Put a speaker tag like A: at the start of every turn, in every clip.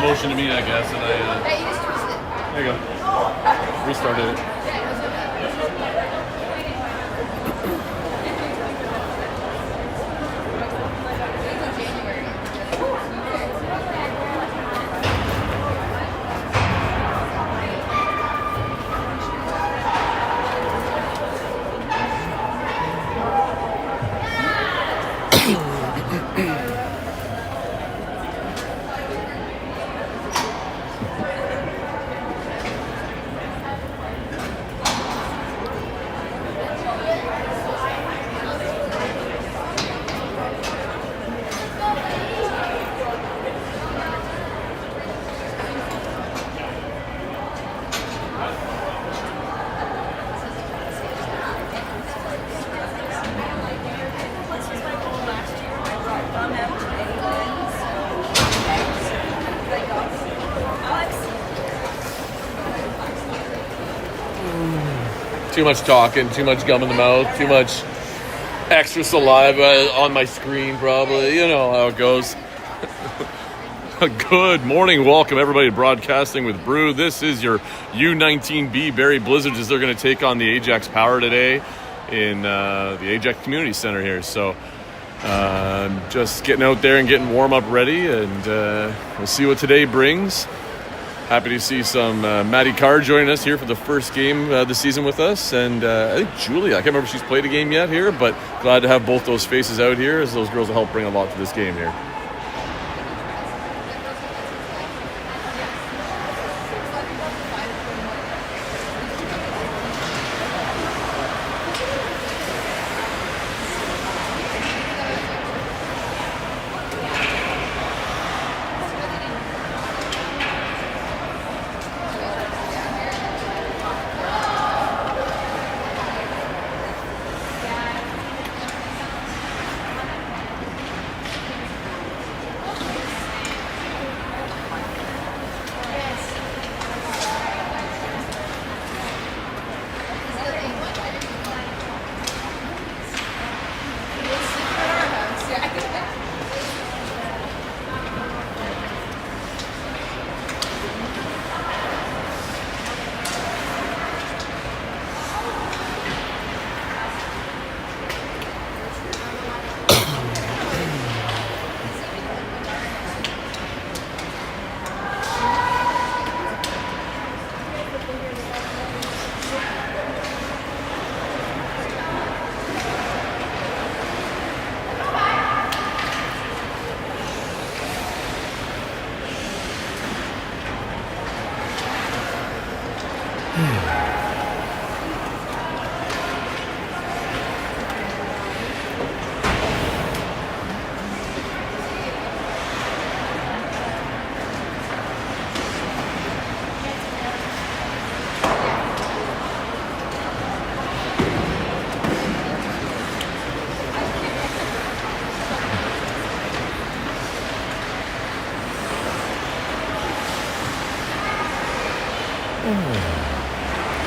A: motion to me, I guess, and I.
B: Hey, you just twisted it.
A: There you go. Restarted it. Too much talking, too much gum in the mouth, too much extra saliva on my screen, probably. You know how it goes. Good morning. Welcome, everybody, to Broadcasting with Brew. This is your U19B Barrie Blizzards as they're going to take on the Ajax Power today in the Ajax Community Center here. So just getting out there and getting warm up ready, and we'll see what today brings. Happy to see some Maddie Carr joining us here for the first game this season with us. And I think Julia, I can't remember if she's played a game yet here, but glad to have both those faces out here, as those girls will help bring a lot to this game here.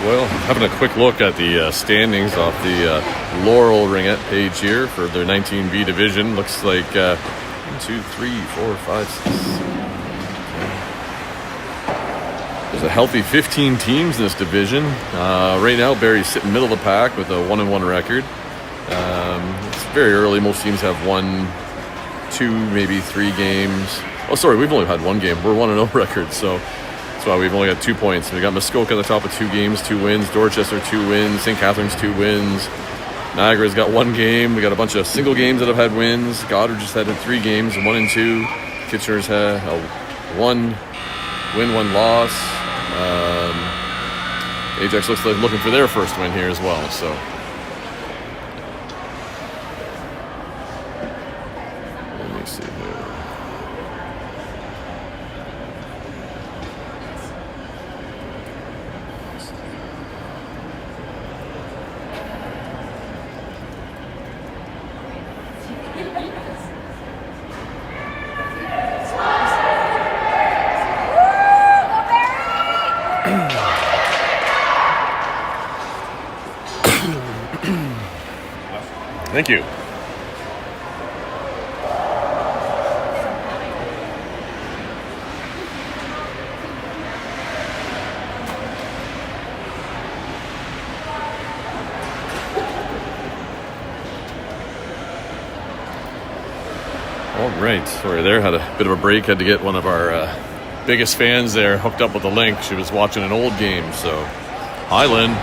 A: Well, having a quick look at the standings off the Laurel Ringette page here for their 19B division. Looks like 1, 2, 3, 4, 5, 6. There's a healthy 15 teams in this division. Right now, Barrie's sitting middle of the pack with a 1-1 record. It's very early. Most teams have 1, 2, maybe 3 games. Oh, sorry, we've only had 1 game. We're 1-0 record, so that's why we've only got 2 points. We got Muskoka at the top with 2 games, 2 wins. Dorchester, 2 wins. St. Catharines, 2 wins. Niagara's got 1 game. We got a bunch of single games that have had wins. Goddard just had 3 games, 1 and 2. Kitchener's had 1 win, 1 loss. Ajax looks like looking for their first win here as well. So let me see here. Thank you. All right, sorry there, had a bit of a break, had to get one of our biggest fans there hooked up with a link. She was watching an old game, so hi Lynn.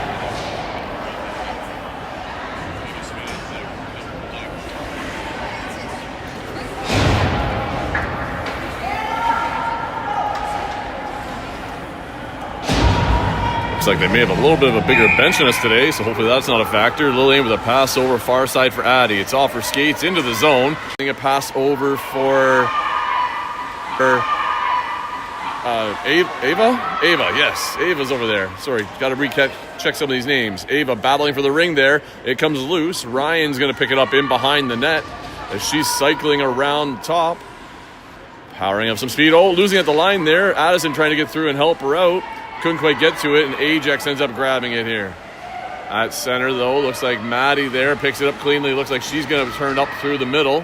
A: Looks like they may have a little bit of a bigger bench than us today, so hopefully that's not a factor. Lillian with a pass over far side for Addie. It's off her skates into the zone. A pass over for Ava, yes. Ava's over there. Sorry, got to check some of these names. Ava battling for the ring there. It comes loose. Ryan's going to pick it up in behind the net as she's cycling around top. Powering up some speed. Oh, losing at the line there. Addison trying to get through and help her out. Couldn't quite get to it, and Ajax ends up grabbing it here. At center, though, looks like Maddie there picks it up cleanly. Looks like she's going to turn up through the middle.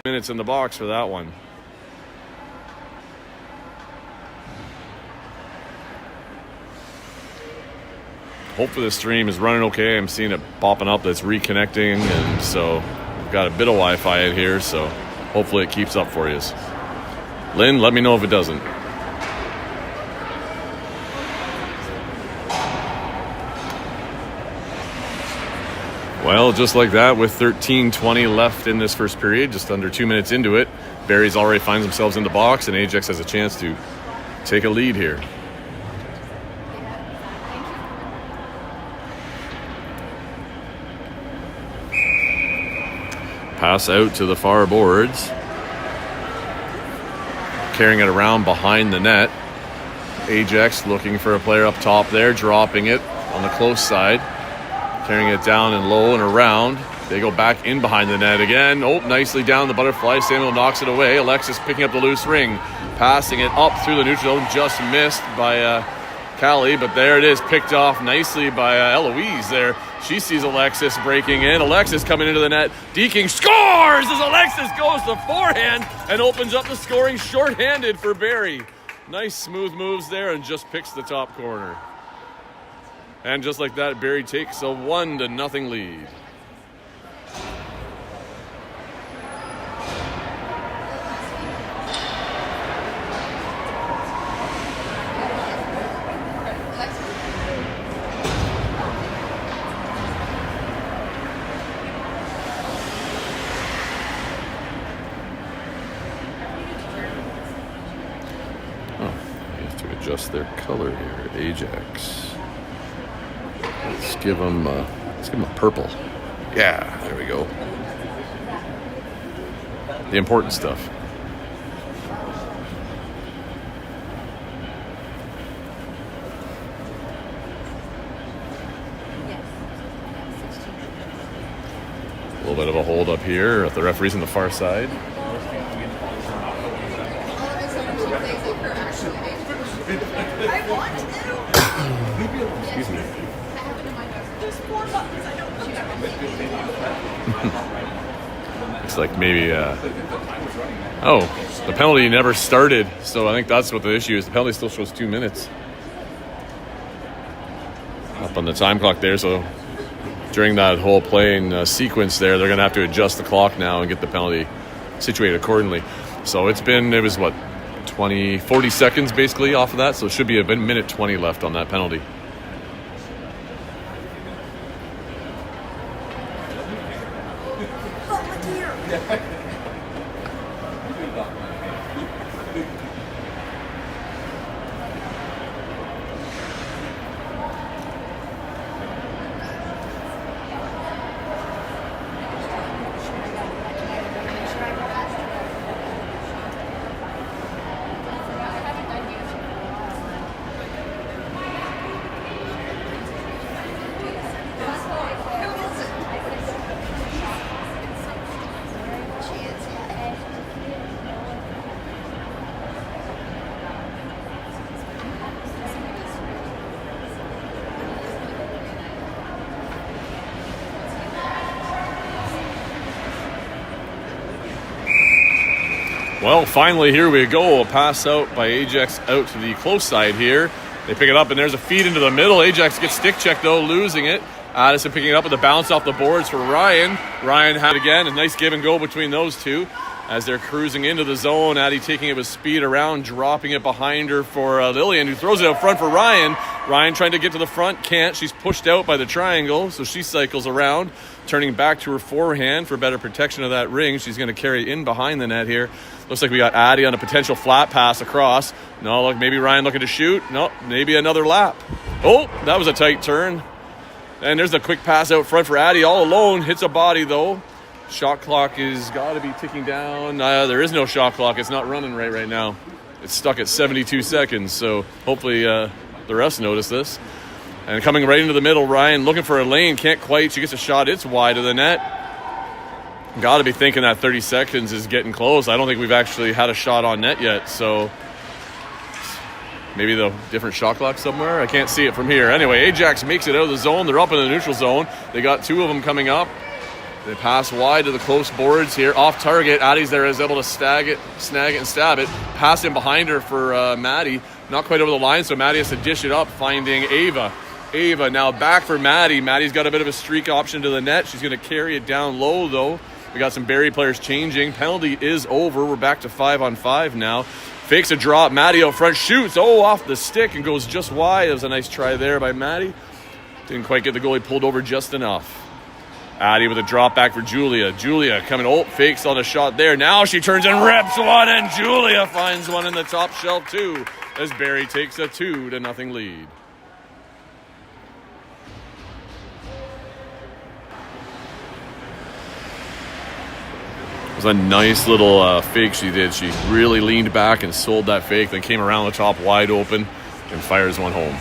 A: Minutes in the box for that one. Hopefully the stream is running okay. I'm seeing it popping up that's reconnecting, and so we've got a bit of Wi-Fi in here, so hopefully it keeps up for you. Lynn, let me know if it doesn't. Well, just like that, with 13:20 left in this first period, just under 2 minutes into it, Barrie's already finds themselves in the box, and Ajax has a chance to take a lead here. Pass out to the far boards. Carrying it around behind the net. Ajax looking for a player up top there, dropping it on the close side. Carrying it down and low and around. They go back in behind the net again. Oh, nicely down the butterfly. Samuel knocks it away. Alexis picking up the loose ring. Passing it up through the neutral zone. Just missed by Callie, but there it is. Picked off nicely by Eloise there. She sees Alexis breaking in. Alexis coming into the net. Deaking scores as Alexis goes to forehand and opens up the scoring shorthanded for Barrie. Nice smooth moves there and just picks the top corner. And just like that, Barrie takes a 1-0 lead. Adjust their color here at Ajax. Let's give them a purple. Yeah, there we go. The important stuff. A little bit of a hold up here. The referee's on the far side.
B: I want to.
A: Excuse me.
B: There's 4 buttons. I don't.
A: It's like maybe. The penalty never started, so I think that's what the issue is. The penalty still shows 2 minutes up on the time clock there. So during that whole playing sequence there, they're going to have to adjust the clock now and get the penalty situated accordingly. So it was what? 40 seconds basically off of that, so it should be a minute 20 left on that penalty. Well, finally, here we go. A pass out by Ajax out to the close side here. They pick it up, and there's a feed into the middle. Ajax gets stick checked, though, losing it. Addison picking it up with a bounce off the boards for Ryan. Ryan had again a nice give and go between those two. as they're cruising into the zone. Addie taking it with speed around, dropping it behind her for Lillian, who throws it out front for Ryan. Ryan trying to get to the front, can't. She's pushed out by the triangle, so she cycles around, turning back to her forehand for better protection of that ring. She's going to carry in behind the net here. Looks like we got Addie on a potential flat pass across. No, look, maybe Ryan looking to shoot. No, maybe another lap. Oh, that was a tight turn. And there's a quick pass out front for Addie, all alone. Hits a body, though. Shot clock is got to be ticking down. There is no shot clock. It's not running right now. It's stuck at 72 seconds, so hopefully the refs notice this. And coming right into the middle, Ryan looking for a lane. Can't quite. She gets a shot. It's wide of the net. Got to be thinking that 30 seconds is getting close. I don't think we've actually had a shot on net yet, so maybe the different shot clock somewhere. I can't see it from here. Anyway, Ajax makes it out of the zone. They're up in the neutral zone. They got two of them coming up. They pass wide to the close boards here. Off target. Addie's there is able to snag it, and stab it. Pass in behind her for Maddie. Not quite over the line, so Maddie has to dish it up, finding Ava. Ava now back for Maddie. Maddie's got a bit of a streak option to the net. She's going to carry it down low, though. We got some Barrie players changing. Penalty is over. We're back to 5-on-5 now. Fakes a drop. Maddie out front shoots. Oh, off the stick and goes just wide. It was a nice try there by Maddie. Didn't quite get the goalie pulled over just enough. Addie with a drop back for Julia. Julia coming, fakes on a shot there. Now she turns and rips one, and Julia finds one in the top shelf too, as Barrie takes a 2-0 lead. It was a nice little fake she did. She really leaned back and sold that fake, then came around the top wide open and fires one home.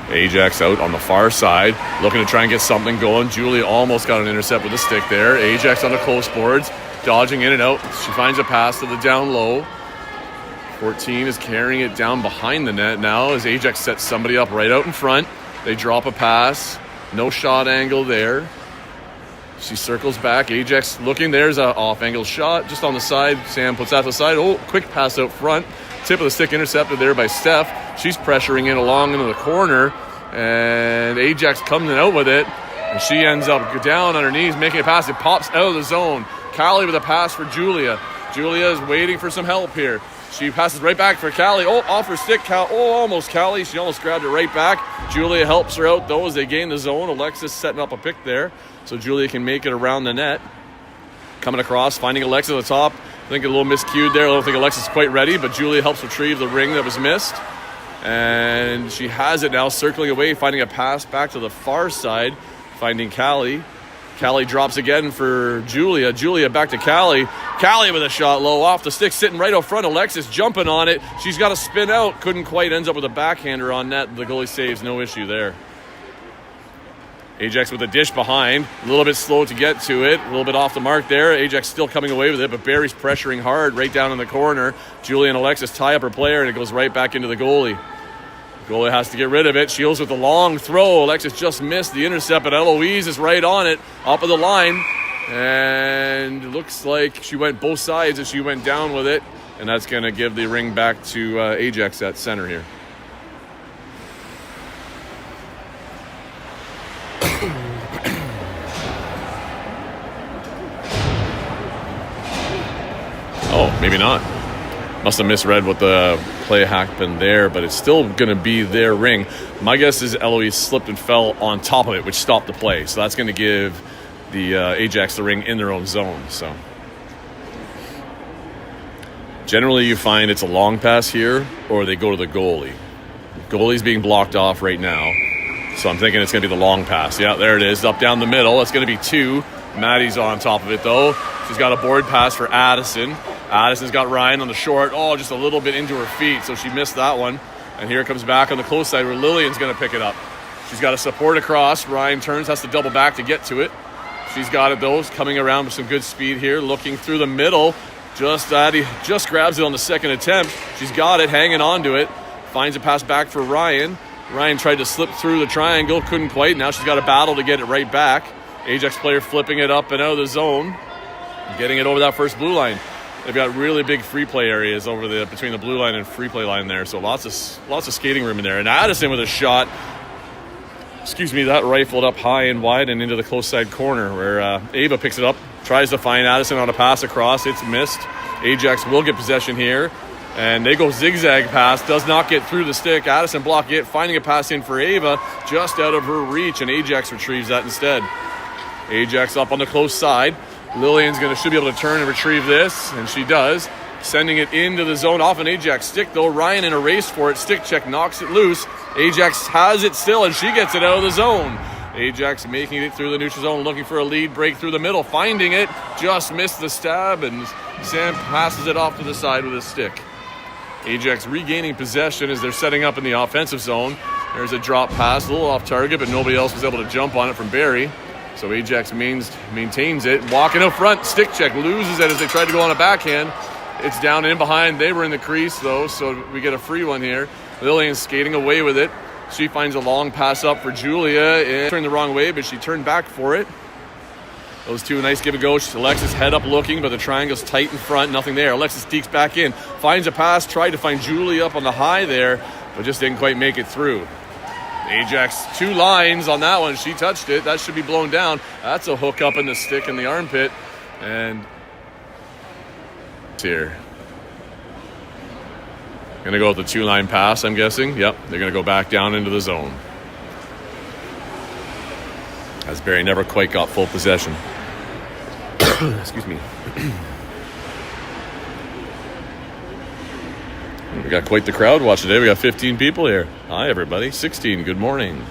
A: Ajax out on the far side, looking to try and get something going. Julia almost got an intercept with a stick there. Ajax on the close boards, dodging in and out. She finds a pass to the down low. 14 is carrying it down behind the net now as Ajax sets somebody up right out in front. They drop a pass. No shot angle there. She circles back. Ajax looking. There's an off-angle shot just on the side. Sam puts that to the side. Quick pass out front. Tip of the stick intercepted there by Steph. She's pressuring in along into the corner, and Ajax coming out with it, and she ends up down on her knees making a pass. It pops out of the zone. Callie with a pass for Julia. Julia is waiting for some help here. She passes right back for Callie. Off her stick. Almost Callie. She almost grabbed it right back. Julia helps her out, though, as they gain the zone. Alexis setting up a pick there, so Julia can make it around the net. Coming across, finding Alexis at the top. I think a little miscued there. I don't think Alexis is quite ready, but Julia helps retrieve the ring that was missed. And she has it now, circling away, finding a pass back to the far side, finding Callie. Callie drops again for Julia. Julia back to Callie. Callie with a shot low off the stick, sitting right out front. Alexis jumping on it. She's got to spin out. Couldn't quite, ends up with a backhander on net. The goalie saves, no issue there. Ajax with a dish behind. A little bit slow to get to it. A little bit off the mark there. Ajax still coming away with it, but Barrie's pressuring hard right down in the corner. Julia and Alexis tie up her player, and it goes right back into the goalie. Goalie has to get rid of it. Shields with the long throw. Alexis just missed the intercept, but Eloise is right on it, up of the line. And it looks like she went both sides as she went down with it. And that's going to give the ring back to Ajax at center here. Oh, maybe not. Must have misread what the play happened there, but it's still going to be their ring. My guess is Eloise slipped and fell on top of it, which stopped the play. So that's going to give the Ajax the ring in their own zone. So generally you find it's a long pass here, or they go to the goalie. Goalie's being blocked off right now, so I'm thinking it's going to be the long pass. Yeah, there it is, up down the middle. It's going to be 2. Maddie's on top of it, though. She's got a board pass for Addison. Addison's got Ryan on the short. Just a little bit into her feet, so she missed that one. And here it comes back on the close side where Lillian's going to pick it up. She's got a support across. Ryan turns, has to double back to get to it. She's got it, though, coming around with some good speed here, looking through the middle. Addie just grabs it on the second attempt. She's got it, hanging on to it. Finds a pass back for Ryan. Ryan tried to slip through the triangle, couldn't quite. Now she's got a battle to get it right back. Ajax player flipping it up and out of the zone, getting it over that first blue line. They've got really big free play areas over between the blue line and free play line there, so lots of skating room in there. And Addison with a shot that rifled up high and wide and into the close side corner where Ava picks it up, tries to find Addison on a pass across. It's missed. Ajax will get possession here. And they go zigzag pass, does not get through the stick. Addison blocking it, finding a pass in for Ava, just out of her reach, and Ajax retrieves that instead. Ajax up on the close side. Lillian's should be able to turn and retrieve this, and she does. Sending it into the zone off an Ajax stick, though. Ryan in a race for it. Stick check knocks it loose. Ajax has it still, and she gets it out of the zone. Ajax making it through the neutral zone, looking for a lead break through the middle. Finding it, just missed the stab, and Sam passes it off to the side with a stick. Ajax regaining possession as they're setting up in the offensive zone. There's a drop pass, a little off target, but nobody else was able to jump on it from Barrie. So Ajax maintains it. Walking up front, stick check, loses it as they tried to go on a backhand. It's down and in behind. They were in the crease, though, so we get a free one here. Lillian skating away with it. She finds a long pass up for Julia. And turned the wrong way, but she turned back for it. Those two, nice give and go. Alexis head up looking, but the triangle's tight in front. Nothing there. Alexis sneaks back in. Finds a pass. Tried to find Julie up on the high there, but just didn't quite make it through. Ajax, 2 lines on that one. She touched it. That should be blown down. That's a hook up in the stick in the armpit. And it's here. Going to go with the 2-line pass, I'm guessing. Yep, they're going to go back down into the zone. As Barrie never quite got full possession. Excuse me. We got quite the crowd watch today. We got 15 people here. Hi, everybody. 16, good morning.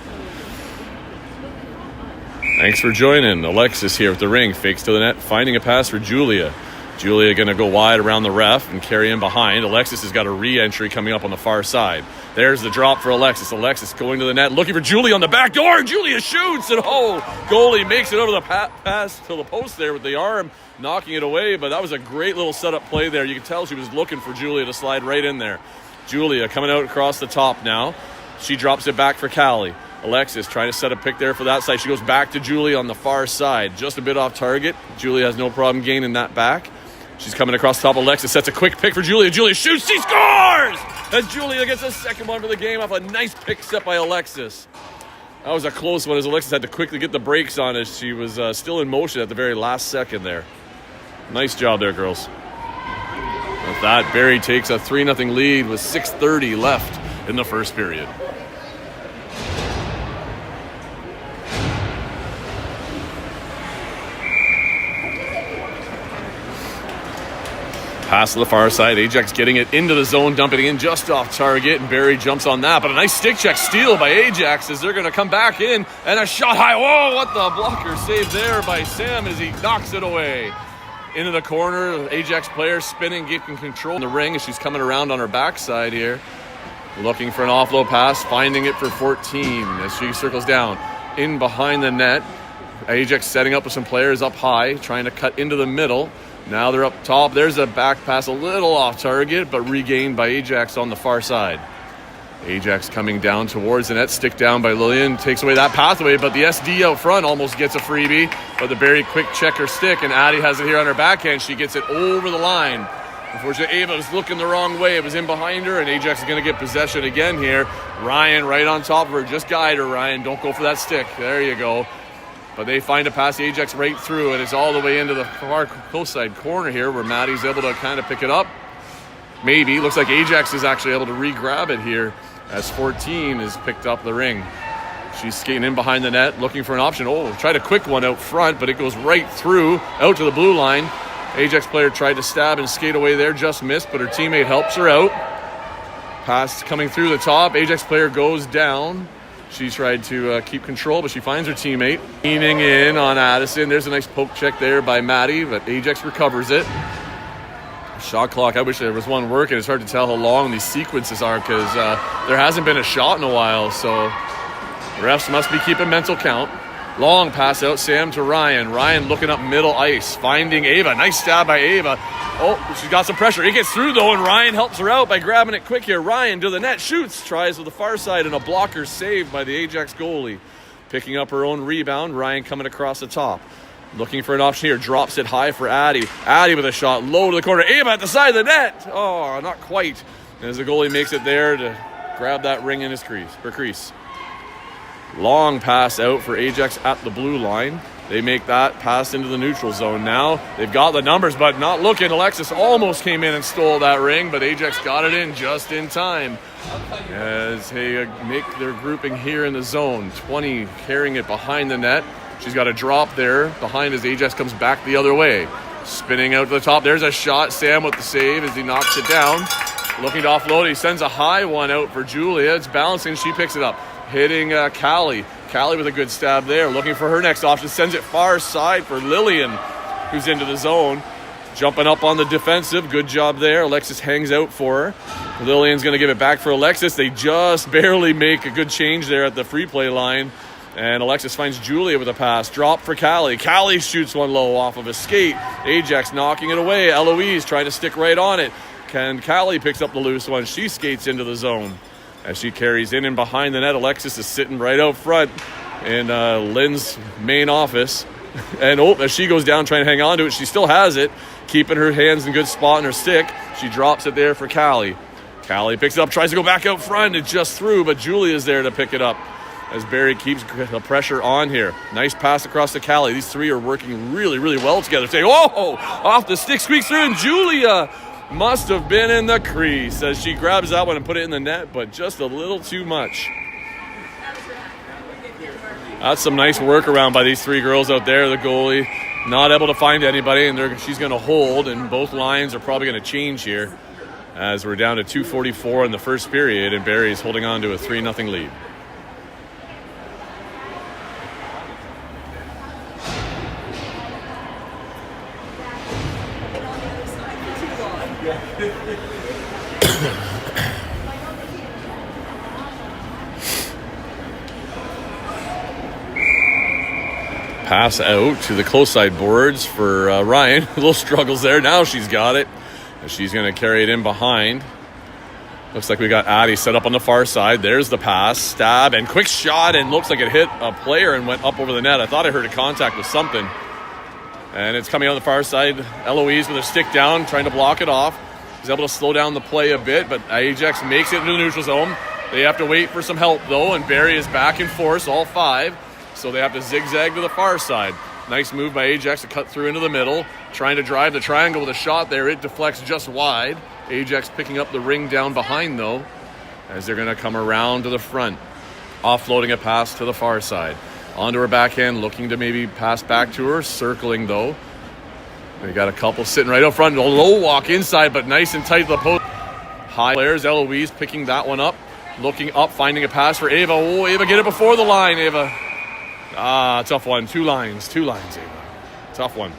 A: Thanks for joining. Alexis here with the ring. Fakes to the net, finding a pass for Julia. Julia going to go wide around the ref and carry in behind. Alexis has got a re-entry coming up on the far side. There's the drop for Alexis. Alexis going to the net, looking for Julia on the back door. Julia shoots, and goalie makes it over the pass to the post there with the arm, knocking it away. But that was a great little setup play there. You can tell she was looking for Julia to slide right in there. Julia coming out across the top now. She drops it back for Callie. Alexis trying to set a pick there for that side. She goes back to Julia on the far side. Just a bit off target. Julia has no problem gaining that back. She's coming across the top. Alexis sets a quick pick for Julia. Julia shoots. She scores! As Julia gets a second one for the game off a nice pick set by Alexis. That was a close one as Alexis had to quickly get the brakes on as she was still in motion at the very last second there. Nice job there, girls. With that, Barrie takes a 3-0 lead with 6:30 left in the first period. Pass to the far side. Ajax getting it into the zone, dumping it in just off target, and Barrie jumps on that. But a nice stick check steal by Ajax as they're going to come back in, and a shot high. Whoa, what the blocker save there by Sam as he knocks it away. Into the corner, Ajax player spinning, getting control in the ring as she's coming around on her backside here. Looking for an offload pass, finding it for 14 as she circles down. In behind the net, Ajax setting up with some players up high, trying to cut into the middle. Now they're up top. There's a back pass a little off target, but regained by Ajax on the far side. Ajax coming down towards the net. Stick down by Lillian. Takes away that pathway, but the SD out front almost gets a freebie. But the Barrie quick check her stick, and Addie has it here on her backhand. She gets it over the line. Unfortunately, Ava was looking the wrong way. It was in behind her, and Ajax is going to get possession again here. Ryan right on top of her. Just guide her, Ryan. Don't go for that stick. There you go. But they find a pass, Ajax right through, and it's all the way into the far close side corner here where Maddie's able to kind of pick it up. Maybe. Looks like Ajax is actually able to re-grab it here as 14 is picked up the ring. She's skating in behind the net, looking for an option. Tried a quick one out front, but it goes right through, out to the blue line. Ajax player tried to stab and skate away there, just missed, but her teammate helps her out. Pass coming through the top. Ajax player goes down. She tried to keep control, but she finds her teammate. Leaning in on Addison. There's a nice poke check there by Maddie, but Ajax recovers it. Shot clock, I wish there was one working. It's hard to tell how long these sequences are because there hasn't been a shot in a while, so refs must be keeping mental count. Long pass out, Sam to Ryan. Ryan looking up middle ice, finding Ava. Nice stab by Ava. She's got some pressure. It gets through, though, and Ryan helps her out by grabbing it quick here. Ryan to the net, shoots, tries with the far side, and a blocker saved by the Ajax goalie. Picking up her own rebound, Ryan coming across the top. Looking for an option here, drops it high for Addie. Addie with a shot, low to the corner. Ava at the side of the net. Oh, not quite. As the goalie makes it there to grab that ring in his crease. Long pass out for Ajax at the blue line. They make that pass into the neutral zone now. They've got the numbers, but not looking. Alexis almost came in and stole that ring, but Ajax got it in just in time as they make their grouping here in the zone. 20 carrying it behind the net. She's got a drop there behind as Ajax comes back the other way. Spinning out to the top. There's a shot. Sam with the save as he knocks it down. Looking to offload. He sends a high one out for Julia. It's bouncing. She picks it up. Hitting Callie. Callie with a good stab there. Looking for her next option. Sends it far side for Lillian, who's into the zone. Jumping up on the defensive. Good job there. Alexis hangs out for her. Lillian's going to give it back for Alexis. They just barely make a good change there at the free play line. And Alexis finds Julia with a pass. Drop for Callie. Callie shoots one low off of a skate. Ajax knocking it away. Eloise trying to stick right on it. Callie picks up the loose one. She skates into the zone. As she carries in and behind the net, Alexis is sitting right out front in Lynn's main office. And as she goes down trying to hang on to it, she still has it, keeping her hands in good spot on her stick. She drops it there for Callie. Callie picks it up, tries to go back out front. It just threw, but Julia's there to pick it up as Barrie keeps the pressure on here. Nice pass across to Callie. These three are working really, really well together. Off the stick, squeaks through, and Julia must have been in the crease as she grabs that one and put it in the net, but just a little too much. That's some nice work around by these three girls out there. The goalie not able to find anybody, and she's going to hold, and both lines are probably going to change here as we're down to 2:44 in the first period, and Barrie's holding on to a 3-0 lead. Pass out to the close side boards for Ryan. A little struggles there. Now she's got it. And she's going to carry it in behind. Looks like we got Addie set up on the far side. There's the pass. Stab and quick shot. And looks like it hit a player and went up over the net. I thought I heard a contact with something. And it's coming on the far side. Eloise with her stick down, trying to block it off. She's able to slow down the play a bit, but Ajax makes it into the neutral zone. They have to wait for some help, though, and Barrie is back in force, all five. So they have to zigzag to the far side. Nice move by Ajax to cut through into the middle. Trying to drive the triangle with a shot there. It deflects just wide. Ajax picking up the ring down behind, though, as they're going to come around to the front. Offloading a pass to the far side. Onto her backhand, looking to maybe pass back to her. Circling, though. They got a couple sitting right up front. A low walk inside, but nice and tight to the post. High players. Eloise picking that one up. Looking up, finding a pass for Ava. Oh, Ava, get it before the line, Ava. Tough one. Two lines, Ava. Tough one.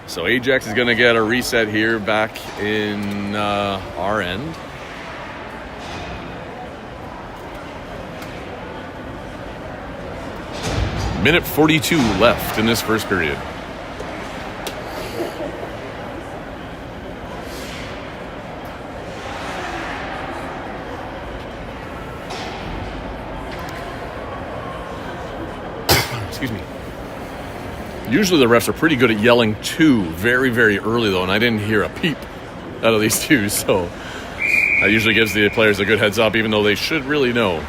A: So Ajax is going to get a reset here back in our end. Minute 42 left in this first period. Excuse me. Usually the refs are pretty good at yelling two very, very early, though, and I didn't hear a peep out of these two, so that usually gives the players a good heads up, even though they should really know.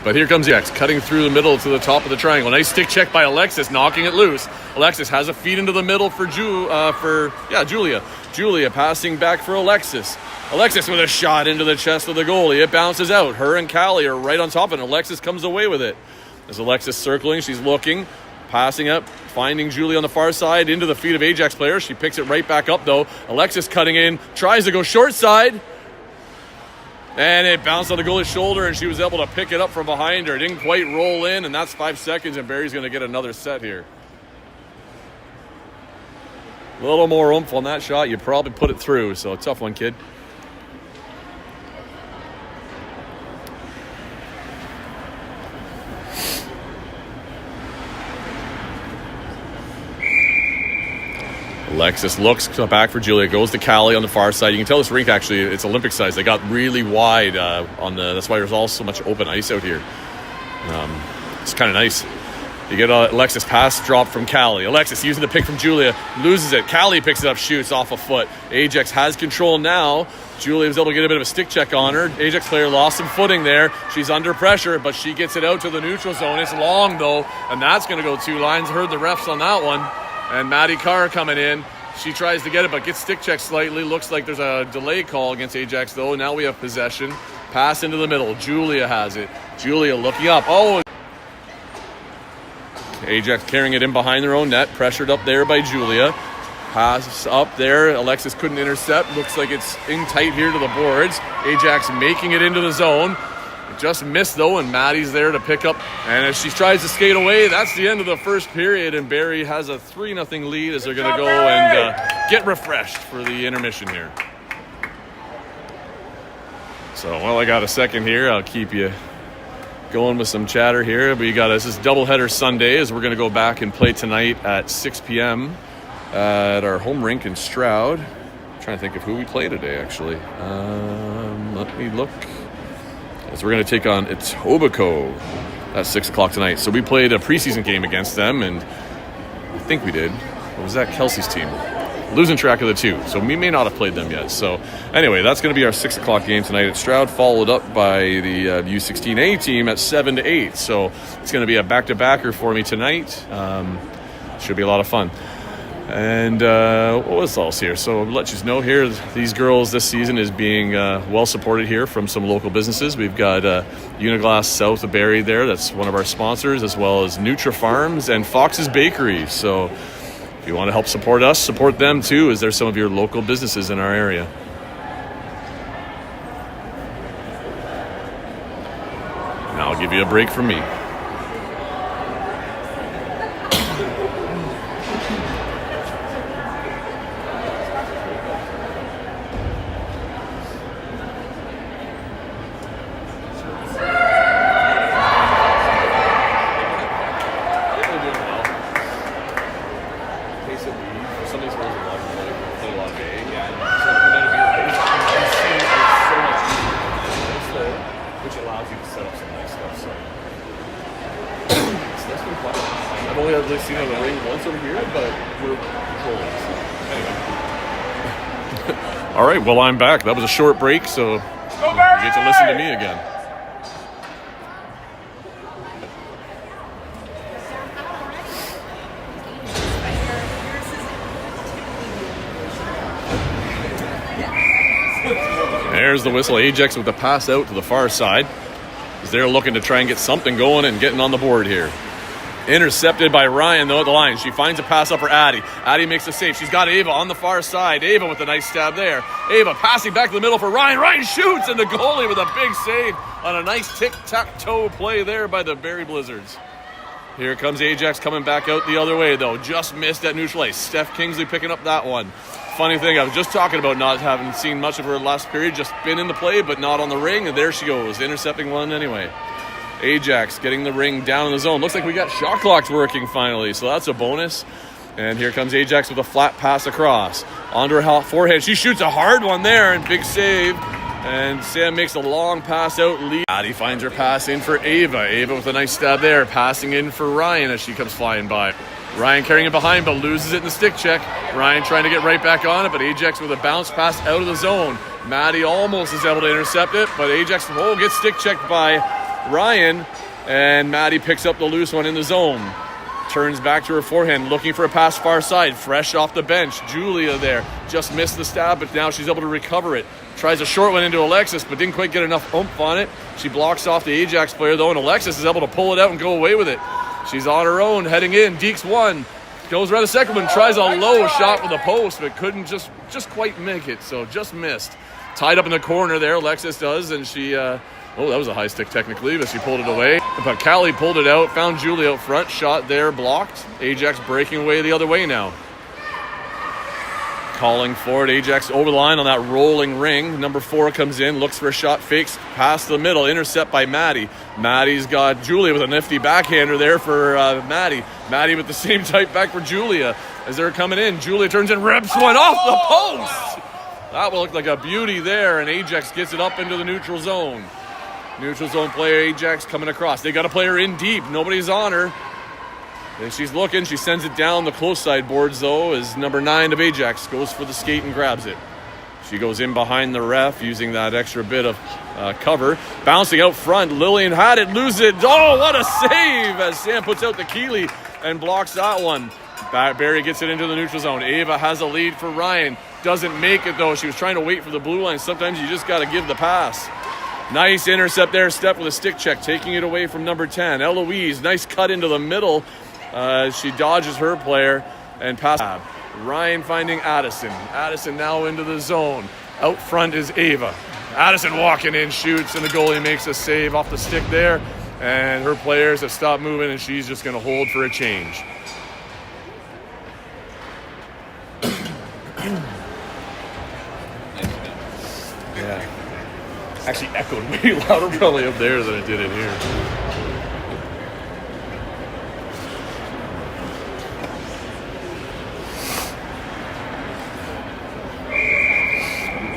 A: But here comes Ajax, cutting through the middle to the top of the triangle. Nice stick check by Alexis, knocking it loose. Alexis has a feed into the middle for Julia. Julia passing back for Alexis. Alexis with a shot into the chest of the goalie. It bounces out. Her and Callie are right on top of it. Alexis comes away with it. As Alexis circling, she's looking, passing up, finding Julia on the far side into the feet of Ajax players. She picks it right back up, though. Alexis cutting in, tries to go short side. And it bounced on the goalie's shoulder, and she was able to pick it up from behind her. It didn't quite roll in, and that's 5 seconds, and Barrie's going to get another set here. A little more oomph on that shot. You probably put it through, so tough one, kid. Alexis looks back for Julia, goes to Callie on the far side. You can tell this rink actually, it's Olympic size. They got really wide that's why there's all so much open ice out here. It's kind of nice. You get Alexis pass drop from Callie. Alexis using the pick from Julia, loses it. Callie picks it up, shoots off a foot. Ajax has control now. Julia was able to get a bit of a stick check on her. Ajax player lost some footing there. She's under pressure, but she gets it out to the neutral zone. It's long, though, and that's going to go 2 lines. Heard the refs on that one. And Maddie Carr coming in. She tries to get it, but gets stick checked slightly. Looks like there's a delay call against Ajax, though. Now we have possession. Pass into the middle. Julia has it. Julia looking up. Oh! Ajax carrying it in behind their own net. Pressured up there by Julia. Pass up there. Alexis couldn't intercept. Looks like it's in tight here to the boards. Ajax making it into the zone. Just missed, though, and Maddie's there to pick up. And as she tries to skate away, that's the end of the first period, and Barrie has a 3-0 lead as they're going to go and get refreshed for the intermission here. So, while I got a second here, I'll keep you going with some chatter here. We got this is doubleheader Sunday as we're going to go back and play tonight at 6 p.m. At our home rink in Stroud. I'm trying to think of who we play today, actually. Let me look. As we're going to take on Etobicoke at 6 o'clock tonight. So we played a preseason game against them, and I think we did. What was that? Kelsey's team. Losing track of the two. So we may not have played them yet. So anyway, that's going to be our 6 o'clock game tonight at Stroud, followed up by the U16A team at 7 to 8. So it's going to be a back-to-backer for me tonight. Should be a lot of fun. And what was else here? So I'll let you know here, these girls this season is being well supported here from some local businesses. We've got Uniglass south of Barrie there. That's one of our sponsors, as well as Nutra Farms and Fox's Bakery. So if you want to help support us, support them too, as they're some of your local businesses in our area. Now I'll give you a break from me. I've only had seen on the ring once over here, but we're controlling. So anyway. All right, well, I'm back. That was a short break, so you get to listen to me again. There's the whistle. Ajax with the pass out to the far side, as they're looking to try and get something going and getting on the board here. Intercepted by Ryan, though, at the line. She finds a pass up for Addie. Addie makes a save. She's got Ava on the far side. Ava with a nice stab there. Ava passing back to the middle for Ryan. Ryan shoots, and the goalie with a big save on a nice tic-tac-toe play there by the Barrie Blizzards. Here comes Ajax coming back out the other way, though. Just missed at neutral ice. Steph Kingsley picking up that one. Funny thing, I was just talking about not having seen much of her last period, just been in the play, but not on the ring, and there she goes, intercepting one anyway. Ajax getting the ring down in the zone. Looks like we got shot clocks working finally, so that's a bonus. And here comes Ajax with a flat pass across. Onto her forehand. She shoots a hard one there, and big save. And Sam makes a long pass out. Addie finds her pass in for Ava. Ava with a nice stab there, passing in for Ryan as she comes flying by. Ryan carrying it behind, but loses it in the stick check. Ryan trying to get right back on it, but Ajax with a bounce pass out of the zone. Maddie almost is able to intercept it, but Ajax gets stick checked by Ryan, and Maddie picks up the loose one in the zone. Turns back to her forehand, looking for a pass far side, fresh off the bench. Julia there, just missed the stab, but now she's able to recover it. Tries a short one into Alexis, but didn't quite get enough oomph on it. She blocks off the Ajax player, though, and Alexis is able to pull it out and go away with it. She's on her own, heading in. Deeks one, goes around the second one, tries a low shot with a post, but couldn't just quite make it, so just missed. Tied up in the corner there, Alexis does, and she... Oh, that was a high stick technically, but she pulled it away. But Callie pulled it out, found Julie out front, shot there, blocked. Ajax breaking away the other way now. Calling for it, Ajax over the line on that rolling ring. Number 4 comes in, looks for a shot, fakes, past the middle, intercept by Maddie. Maddie's got Julia with a nifty backhander there for Maddie. Maddie with the same type back for Julia. As they're coming in, Julia turns and rips one off the post. That will look like a beauty there, and Ajax gets it up into the neutral zone. Neutral zone player Ajax coming across. They got a player in deep. Nobody's on her. And she's looking. She sends it down the close side boards, though, as number 9 of Ajax goes for the skate and grabs it. She goes in behind the ref using that extra bit of cover. Bouncing out front. Lillian had it. Lose it. Oh, what a save as Sam puts out the Keeley and blocks that one. Barrie gets it into the neutral zone. Ava has a lead for Ryan. Doesn't make it, though. She was trying to wait for the blue line. Sometimes you just got to give the pass. Nice intercept there. Step with a stick check, taking it away from number 10. Eloise, nice cut into the middle. She dodges her player and passes. Ryan finding Addison. Addison now into the zone. Out front is Ava. Addison walking in, shoots, and the goalie makes a save off the stick there. And her players have stopped moving, and she's just going to hold for a change. Yeah. Actually echoed way louder probably up there than it did in here.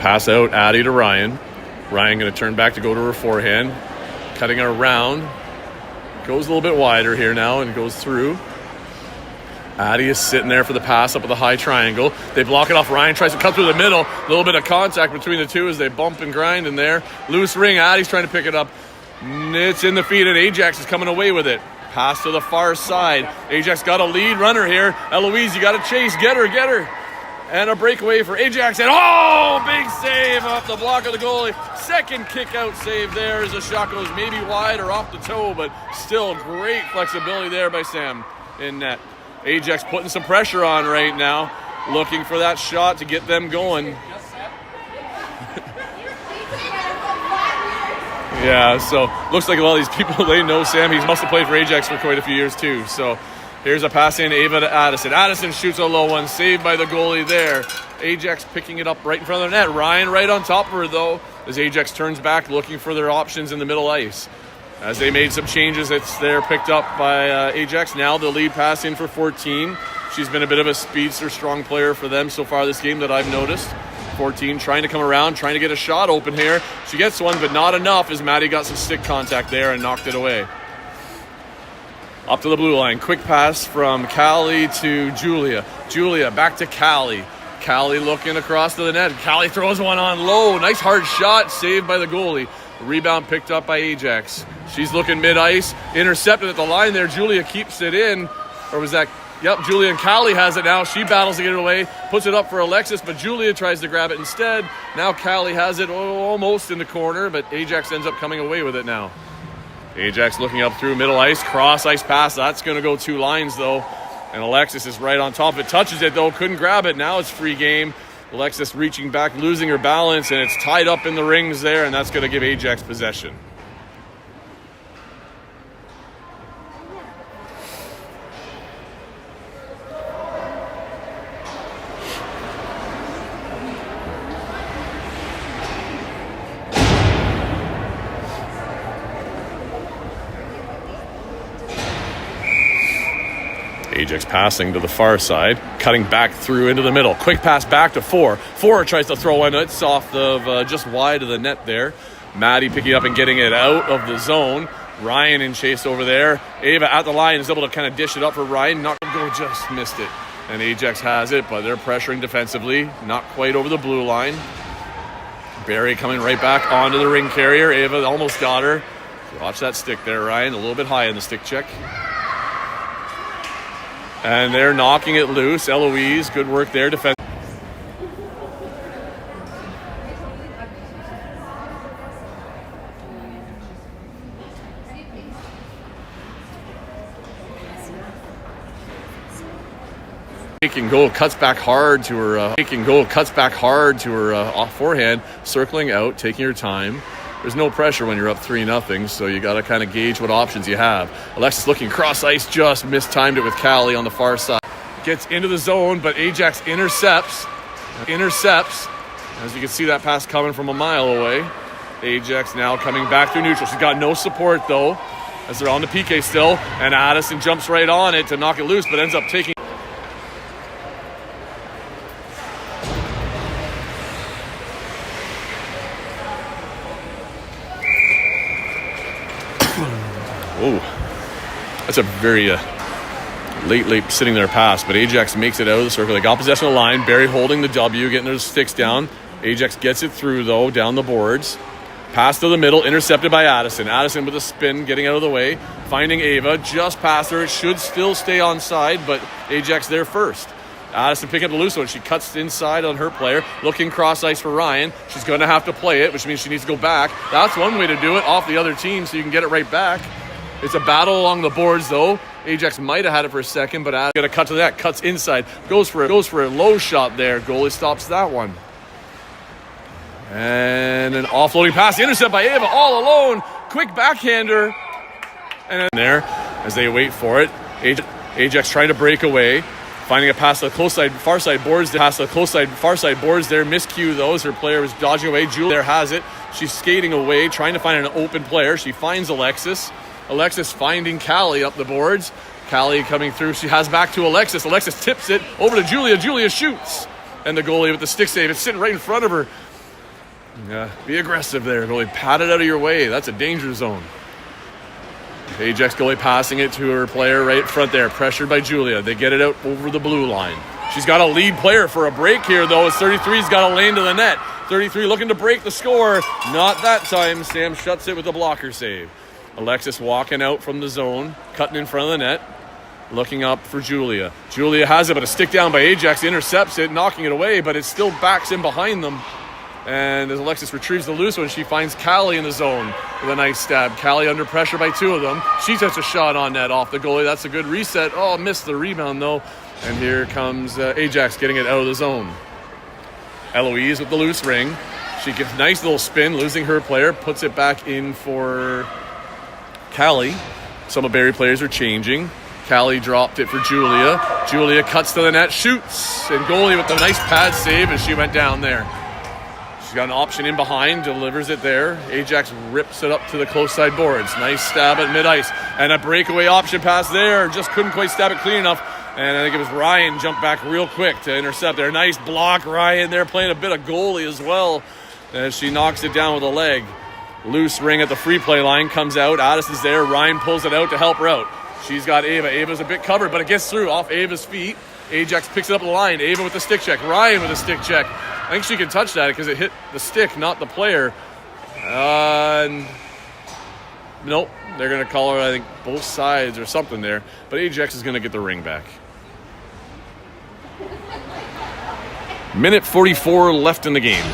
A: Pass out, Addie to Ryan. Ryan going to turn back to go to her forehand. Cutting her around. Goes a little bit wider here now and goes through. Addie is sitting there for the pass up with the high triangle. They block it off. Ryan tries to cut through the middle. A little bit of contact between the two as they bump and grind in there. Loose ring. Addie's trying to pick it up. It's in the feet, and Ajax is coming away with it. Pass to the far side. Ajax got a lead runner here. Eloise, you got to chase. Get her. And a breakaway for Ajax. And big save off the block of the goalie. Second kick-out save there as the shot goes maybe wide or off the toe, but still great flexibility there by Sam in net. Ajax putting some pressure on right now, looking for that shot to get them going. Yeah, so looks like a lot of these people, they know Sam. He must have played for Ajax for quite a few years too. So here's a pass in, Ava to Addison. Addison shoots a low one, saved by the goalie there. Ajax picking it up right in front of the net. Ryan right on top of her though, as Ajax turns back looking for their options in the middle ice. As they made some changes, it's there picked up by Ajax. Now the lead pass in for 14. She's been a bit of a speedster, strong player for them so far this game that I've noticed. 14 trying to come around, trying to get a shot open here. She gets one, but not enough as Maddie got some stick contact there and knocked it away. Up to the blue line. Quick pass from Callie to Julia. Julia back to Callie. Callie looking across to the net. Callie throws one on low. Nice hard shot, saved by the goalie. Rebound picked up by Ajax. She's looking mid-ice. Intercepted at the line there. Julia keeps it in. Or was that... Yep, Julia and Callie has it now. She battles to get it away. Puts it up for Alexis, but Julia tries to grab it instead. Now Callie has it almost in the corner, but Ajax ends up coming away with it now. Ajax looking up through middle ice. Cross ice pass. That's going to go 2 lines, though. And Alexis is right on top of it. Touches it, though. Couldn't grab it. Now it's free game. Alexis reaching back, losing her balance, and it's tied up in the rings there, and that's going to give Ajax possession. Ajax passing to the far side, cutting back through into the middle. Quick pass back to 4. 4 tries to throw in. It's off of just wide of the net there. Maddie picking up and getting it out of the zone. Ryan in chase over there. Ava at the line is able to kind of dish it up for Ryan. Not going to go, just missed it. And Ajax has it, but they're pressuring defensively. Not quite over the blue line. Barrie coming right back onto the ring carrier. Ava almost got her. Watch that stick there, Ryan. A little bit high in the stick check. And they're knocking it loose. Eloise, good work there. Defense. Taking goal, cuts back hard to her. Off forehand, circling out, taking her time. There's no pressure when you're up 3-0, so you got to kind of gauge what options you have. Alexis looking cross ice, just mistimed it with Callie on the far side. Gets into the zone, but Ajax intercepts. As you can see, that pass coming from a mile away. Ajax now coming back through neutral. She's got no support, though, as they're on the PK still. And Addison jumps right on it to knock it loose, but ends up taking... Oh, that's a very late sitting there pass, but Ajax makes it out of the circle. They got possession of the line. Barrie holding the W, getting their sticks down. Ajax gets it through, though, down the boards. Pass to the middle, intercepted by Addison. Addison with a spin, getting out of the way. Finding Ava, just past her. It should still stay onside, but Ajax there first. Addison picking up the loose one. She cuts inside on her player, looking cross ice for Ryan. She's going to have to play it, which means she needs to go back. That's one way to do it, off the other team, so you can get it right back. It's a battle along the boards, though. Ajax might have had it for a second, but Addison going to cut to that. Cuts inside, goes for a low shot there. Goalie stops that one. And an offloading pass, intercept by Ava, all alone. Quick backhander. And then there, as they wait for it, Ajax trying to break away. Finding a pass to the close side, far side boards. Pass to the close side, far side boards there. Miscue those. Her player was dodging away. Julia there has it. She's skating away, trying to find an open player. She finds Alexis. Alexis finding Callie up the boards. Callie coming through. She has back to Alexis. Alexis tips it over to Julia. Julia shoots. And the goalie with the stick save. It's sitting right in front of her. Yeah, be aggressive there, goalie. Pat it out of your way. That's a danger zone. Ajax goalie passing it to her player right in front there. Pressured by Julia. They get it out over the blue line. She's got a lead player for a break here, though, as 33's got a lane to the net. 33 looking to break the score. Not that time. Sam shuts it with a blocker save. Alexis walking out from the zone, cutting in front of the net. Looking up for Julia. Julia has it, but a stick down by Ajax. Intercepts it, knocking it away, but it still backs in behind them. And as Alexis retrieves the loose one, she finds Callie in the zone with a nice stab. Callie under pressure by two of them. She takes a shot on net off the goalie. That's a good reset. Oh, missed the rebound, though. And here comes Ajax getting it out of the zone. Eloise with the loose ring. She gets a nice little spin, losing her player. Puts it back in for Callie. Some of Barrie players are changing. Callie dropped it for Julia. Julia cuts to the net, shoots. And goalie with a nice pad save as she went down there. Got an option in behind, delivers it there. Ajax rips it up to the close side boards. Nice stab at mid-ice. And a breakaway option pass there. Just couldn't quite stab it clean enough. And I think it was Ryan jumped back real quick to intercept there. Nice block, Ryan there playing a bit of goalie as well. As she knocks it down with a leg. Loose ring at the free play line, comes out. Addison's there. Ryan pulls it out to help her out. She's got Ava. Ava's a bit covered, but it gets through off Ava's feet. Ajax picks it up the line. Ava with the stick check. Ryan with a stick check. I think she can touch that because it hit the stick, not the player. Nope. They're going to call her, I think, both sides or something there. But Ajax is going to get the ring back. Minute 44 left in the game.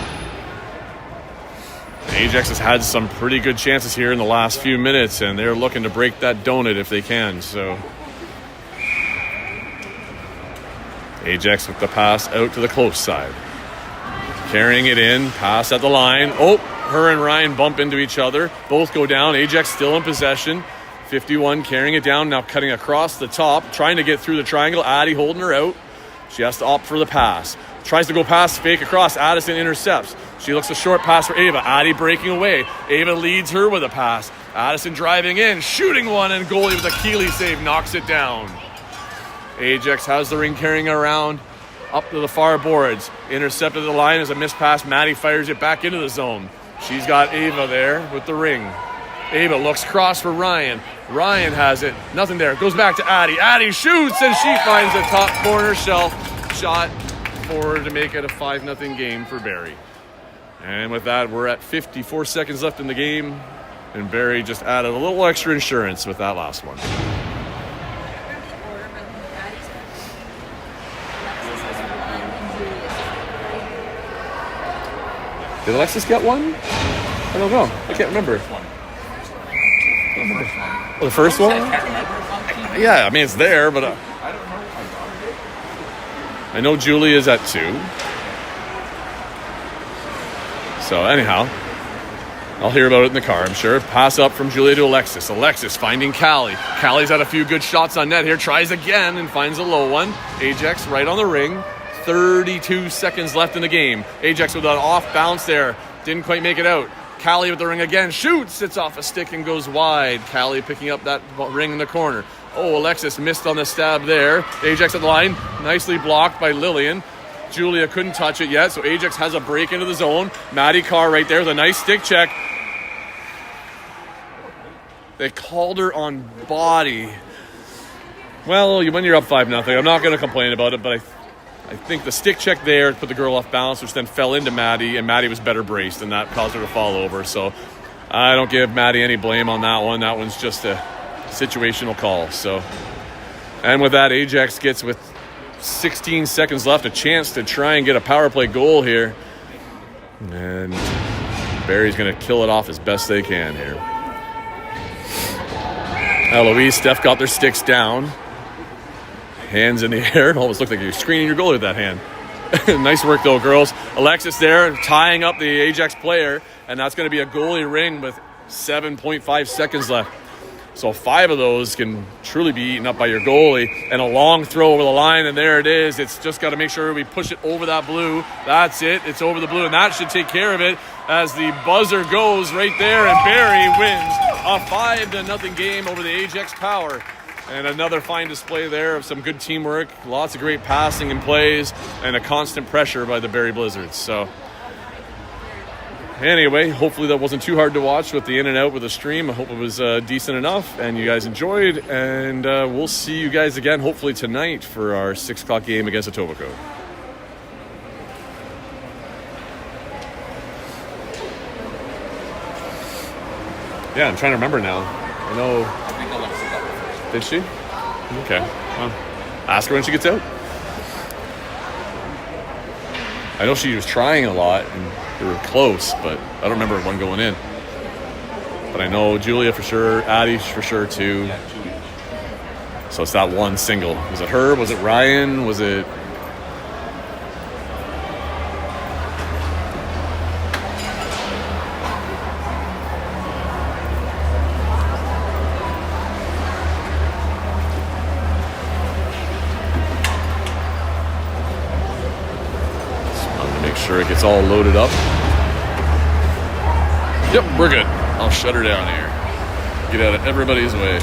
A: Ajax has had some pretty good chances here in the last few minutes, and they're looking to break that donut if they can. So Ajax with the pass out to the close side. Carrying it in, pass at the line. Oh, her and Ryan bump into each other. Both go down. Ajax still in possession. 51 carrying it down, now cutting across the top, trying to get through the triangle. Addie holding her out. She has to opt for the pass. Tries to go past, fake across. Addison intercepts. She looks a short pass for Ava. Addie breaking away. Ava leads her with a pass. Addison driving in, shooting one, and goalie with a Keeley save knocks it down. Ajax has the ring carrying around. Up to the far boards. Intercepted the line as a missed pass. Maddie fires it back into the zone. She's got Ava there with the ring. Ava looks cross for Ryan. Ryan has it. Nothing there. Goes back to Addie. Addie shoots, and she finds the top corner shelf shot forward to make it a 5-0 game for Barrie. And with that, we're at 54 seconds left in the game. And Barrie just added a little extra insurance with that last one. Did Alexis get one? I don't know. I can't remember. Oh, the first one? Yeah, I mean, it's there, but I know Julie is at 2. So anyhow, I'll hear about it in the car, I'm sure. Pass up from Julia to Alexis. Alexis finding Callie. Callie's had a few good shots on net here. Tries again and finds a low one. Ajax right on the ring. 32 seconds left in the game. Ajax with an off bounce there. Didn't quite make it out. Callie with the ring again. Shoots. Sits off a stick and goes wide. Callie picking up that ring in the corner. Oh, Alexis missed on the stab there. Ajax at the line. Nicely blocked by Lillian. Julia couldn't touch it yet, so Ajax has a break into the zone. Maddie Carr right there with a nice stick check. They called her on body. Well, when you're up 5-0, I'm not going to complain about it, but I think the stick check there put the girl off balance, which then fell into Maddie, and Maddie was better braced, and that caused her to fall over. So I don't give Maddie any blame on that one. That one's just a situational call. So, and with that, Ajax gets, with 16 seconds left, a chance to try and get a power play goal here. And Barrie's going to kill it off as best they can here. Eloise, Steph got their sticks down. Hands in the air. It almost looked like you're screening your goalie with that hand. Nice work, though, girls. Alexis there tying up the Ajax player, and that's going to be a goalie ring with 7.5 seconds left. So 5 of those can truly be eaten up by your goalie. And a long throw over the line, and there it is. It's just got to make sure we push it over that blue. That's it. It's over the blue, and that should take care of it as the buzzer goes right there, and Barrie wins a 5-0 game over the Ajax Power. And another fine display there of some good teamwork, lots of great passing and plays, and a constant pressure by the Barrie Blizzards. So anyway, hopefully that wasn't too hard to watch with the in and out with the stream. I hope it was decent enough and you guys enjoyed. And we'll see you guys again hopefully tonight for our 6 o'clock game against Etobicoke. Yeah, I'm trying to remember now. I know.
C: I think Alexa got it first.
A: Did she? Okay. Well, ask her when she gets out. I know she was trying a lot and they were close, but I don't remember one going in. But I know Julia for sure, Addie for sure too.
C: Yeah, Julia.
A: So it's that one single. Was it her? Was it Ryan? Was it... Sure it gets all loaded up. Yep, we're good. I'll shut her down here. Get out of everybody's way.